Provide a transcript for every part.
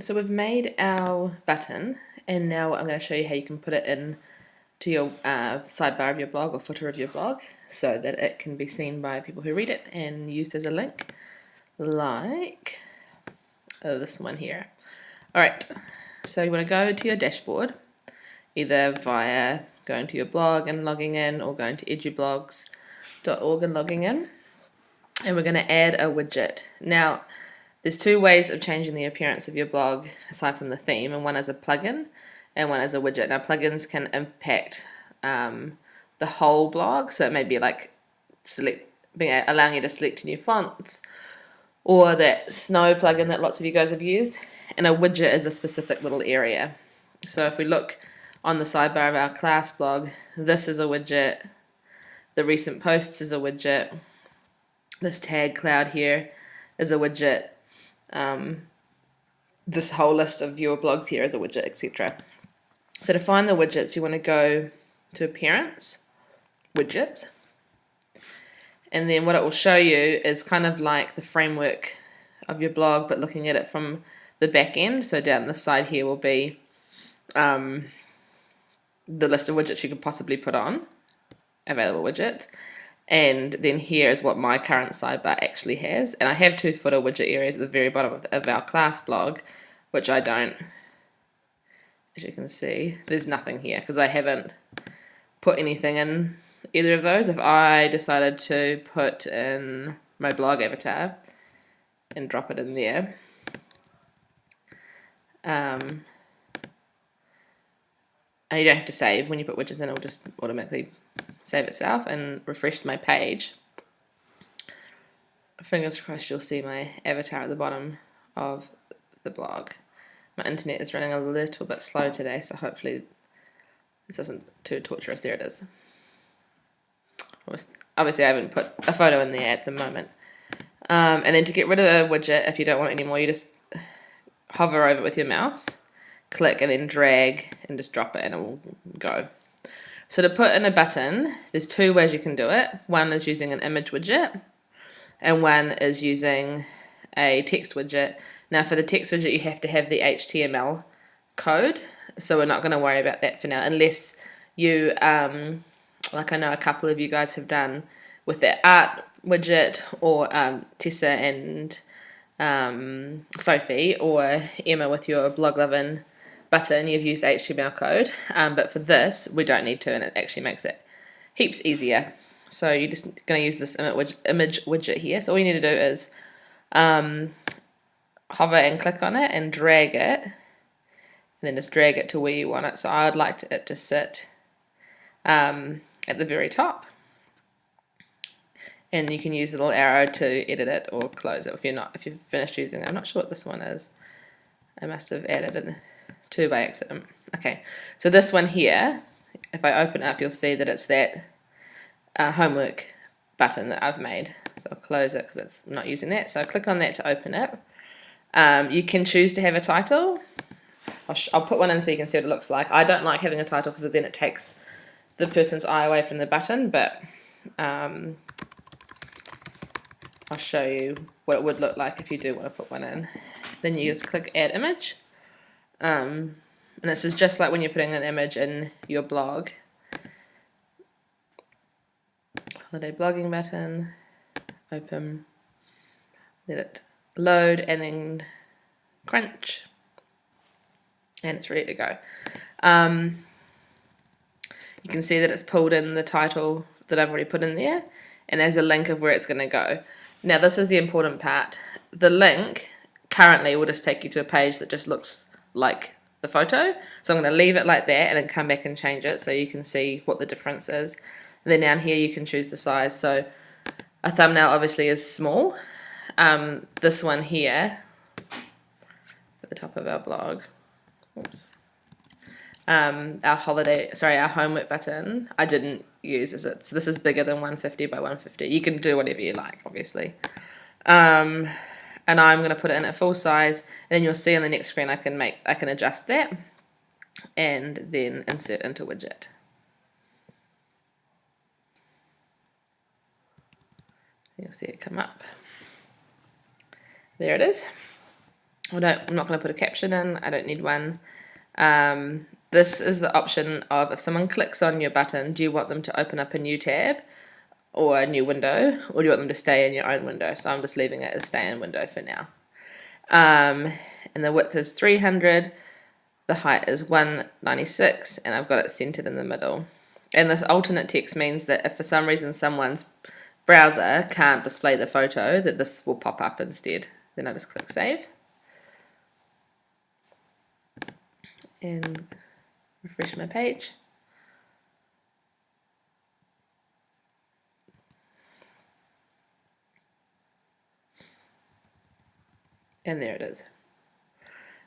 So we've made our button, and now I'm going to show you how you can put it in to your sidebar of your blog or footer of your blog so that it can be seen by people who read it and used as a link, like this one here. Alright, so you want to go to your dashboard, either via going to your blog and logging in, or going to edublogs.org and logging in, and we're going to add a widget. Now, there's two ways of changing the appearance of your blog aside from the theme, and one is a plugin and one is a widget. Now, plugins can impact the whole blog, so it may be like allowing you to select new fonts, or that snow plugin that lots of you guys have used, and a widget is a specific little area. So if we look on the sidebar of our class blog, this is a widget, the recent posts is a widget, this tag cloud here is a widget, this whole list of your blogs here is a widget, etc. So to find the widgets, you want to go to Appearance, Widgets, and then what it will show you is kind of like the framework of your blog, but looking at it from the back end. So down this side here will be the list of widgets you could possibly put on, available widgets. And then here is what my current sidebar actually has. And I have two footer widget areas at the very bottom of our class blog, which I don't. As you can see, there's nothing here because I haven't put anything in either of those. If I decided to put in my blog avatar and drop it in there, and you don't have to save. When you put widgets in, it'll just automatically save itself, and refreshed my page. Fingers crossed you'll see my avatar at the bottom of the blog. My internet is running a little bit slow today, so hopefully this isn't too torturous. There it is. Obviously I haven't put a photo in there at the moment. And then to get rid of a widget, if you don't want it anymore, you just hover over it with your mouse, click, and then drag and just drop it and it will go. So to put in a button, there's two ways you can do it. One is using an image widget, and one is using a text widget. Now for the text widget, you have to have the HTML code, so we're not going to worry about that for now, unless you, like I know a couple of you guys have done with the art widget, or Tessa and Sophie, or Emma with your blog lovin' button, you've used HTML code, but for this we don't need to, and it actually makes it heaps easier. So you're just going to use this image widget here. So all you need to do is hover and click on it and drag it, and then just drag it to where you want it. So I would like it to sit at the very top, and you can use the little arrow to edit it or close it if you've finished using it. I'm not sure what this one is. I must have added it two by accident. Okay, so this one here, if I open up, you'll see that it's that homework button that I've made. So I'll close it because it's not using that. So I click on that to open it. You can choose to have a title. I'll put one in so you can see what it looks like. I don't like having a title because then it takes the person's eye away from the button, but I'll show you what it would look like if you do want to put one in. Then you just click Add Image. And this is just like when you're putting an image in your blog. Holiday blogging button, open, let it load, and then crunch, and it's ready to go. You can see that it's pulled in the title that I've already put in there, and there's a link of where it's going to go. Now this is the important part. The link currently will just take you to a page that just looks like the photo, so I'm going to leave it like that and then come back and change it so you can see what the difference is. And then down here you can choose the size. So a thumbnail obviously is small. This one here at the top of our blog, oops, our homework button, I didn't use so this is bigger than 150 by 150. You can do whatever you like, obviously. And I'm going to put it in at full size, and then you'll see on the next screen I can adjust that and then insert into widget. You'll see it come up. There it is. I'm not going to put a caption in, I don't need one. This is the option of if someone clicks on your button, do you want them to open up a new tab or a new window, or do you want them to stay in your own window? So I'm just leaving it as stay in window for now. And the width is 300, the height is 196, and I've got it centered in the middle. And this alternate text means that if for some reason someone's browser can't display the photo, that this will pop up instead. Then I just click save and refresh my page. And there it is.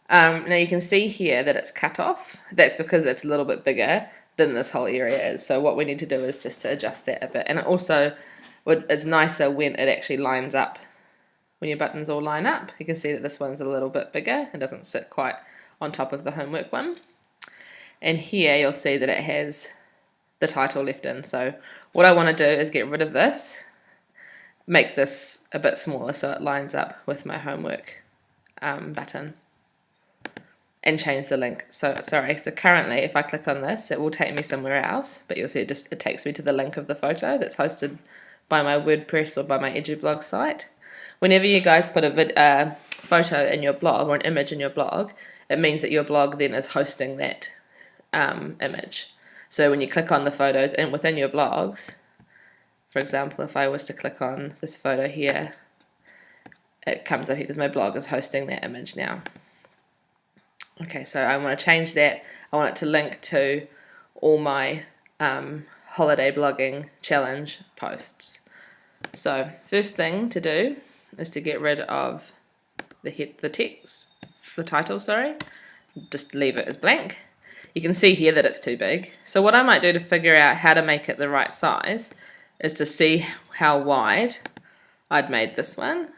Now you can see here that it's cut off. That's because it's a little bit bigger than this whole area is. So what we need to do is just to adjust that a bit. And it also it's nicer when it actually lines up. When your buttons all line up, you can see that this one's a little bit bigger. It doesn't sit quite on top of the homework one. And here you'll see that it has the title left in. So what I want to do is get rid of this, make this a bit smaller so it lines up with my homework button, and change the link. So currently if I click on this, it will take me somewhere else, but you'll see it takes me to the link of the photo that's hosted by my WordPress or by my EduBlog site. Whenever you guys put a photo in your blog or an image in your blog, it means that your blog then is hosting that image. So when you click on the photos and within your blogs, for example, if I was to click on this photo here, it comes up here because my blog is hosting that image now. Okay, so I want to change that. I want it to link to all my holiday blogging challenge posts. So first thing to do is to get rid of the text, the title, sorry. Just leave it as blank. You can see here that it's too big. So what I might do to figure out how to make it the right size is to see how wide I'd made this one,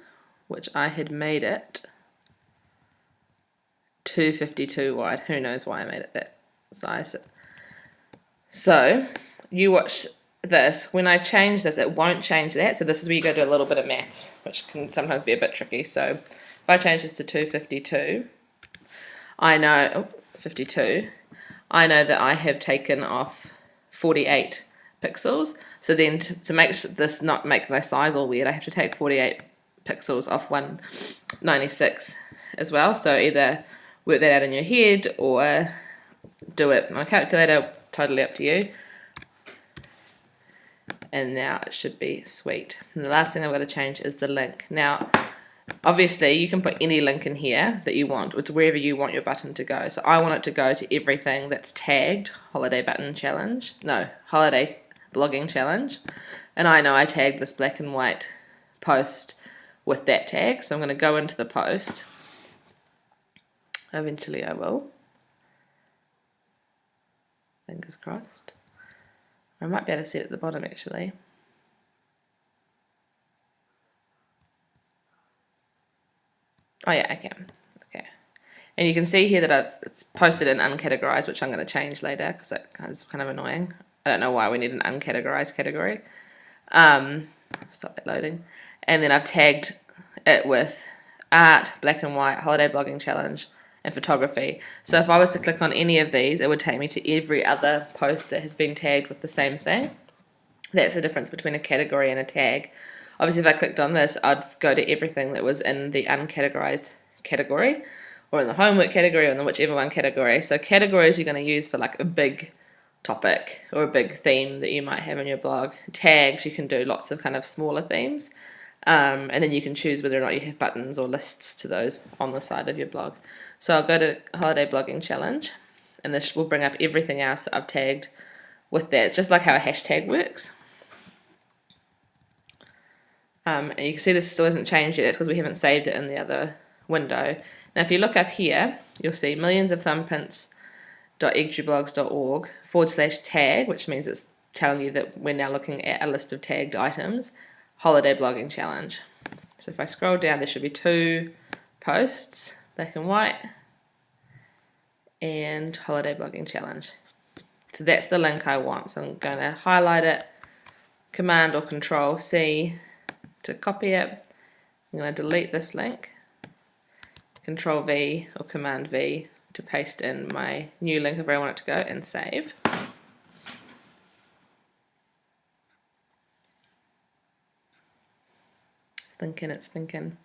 which I had made it 252 wide. Who knows why I made it that size. So you watch this. When I change this, it won't change that. So this is where you go do a little bit of maths, which can sometimes be a bit tricky. So if I change this to 252, I know 52. I know that I have taken off 48 pixels. So then to make this not make my size all weird, I have to take 48 pixels off 196 as well. So either work that out in your head or do it on a calculator, totally up to you. And now it should be sweet. And the last thing I've got to change is the link. Now, obviously, you can put any link in here that you want. It's wherever you want your button to go. So I want it to go to everything that's tagged holiday blogging challenge. And I know I tagged this black and white post with that tag. So I'm going to go into the post. Eventually I will. Fingers crossed. I might be able to see it at the bottom actually. Oh yeah, I can. Okay. And you can see here that it's posted in uncategorized, which I'm going to change later because it's kind of annoying. I don't know why we need an uncategorized category. Stop that loading. And then I've tagged it with art, black and white, holiday blogging challenge, and photography. So if I was to click on any of these, it would take me to every other post that has been tagged with the same thing. That's the difference between a category and a tag. Obviously, if I clicked on this, I'd go to everything that was in the uncategorized category, or in the homework category, or in the whichever one category. So categories you're going to use for like a big topic or a big theme that you might have in your blog. Tags, you can do lots of kind of smaller themes. And then you can choose whether or not you have buttons or lists to those on the side of your blog. So I'll go to Holiday Blogging Challenge, and this will bring up everything else that I've tagged with that. It's just like how a hashtag works. And you can see this still hasn't changed yet. That's because we haven't saved it in the other window. Now if you look up here, you'll see millionsofThumbprints.edublogs.org/tag, which means it's telling you that we're now looking at a list of tagged items, Holiday Blogging Challenge. So if I scroll down, there should be 2 posts, black and white, and Holiday Blogging Challenge. So that's the link I want. So I'm going to highlight it, Command or Control C to copy it. I'm going to delete this link, Control V or Command V to paste in my new link of where I want it to go and save. It's thinking, it's thinking.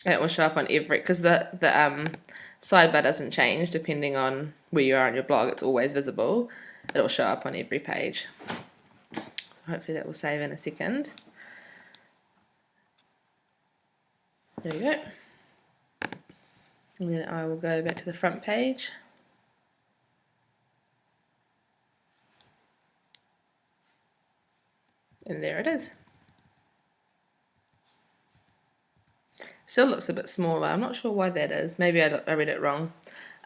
And it will show up on every, because the sidebar doesn't change depending on where you are on your blog, it's always visible. It'll show up on every page. So hopefully that will save in a second. There you go. And then I will go back to the front page. And there it is. Still looks a bit smaller. I'm not sure why that is. Maybe I read it wrong.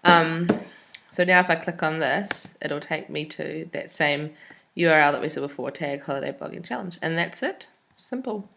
So now if I click on this, it'll take me to that same URL that we saw before, tag holiday blogging challenge. And that's it. Simple.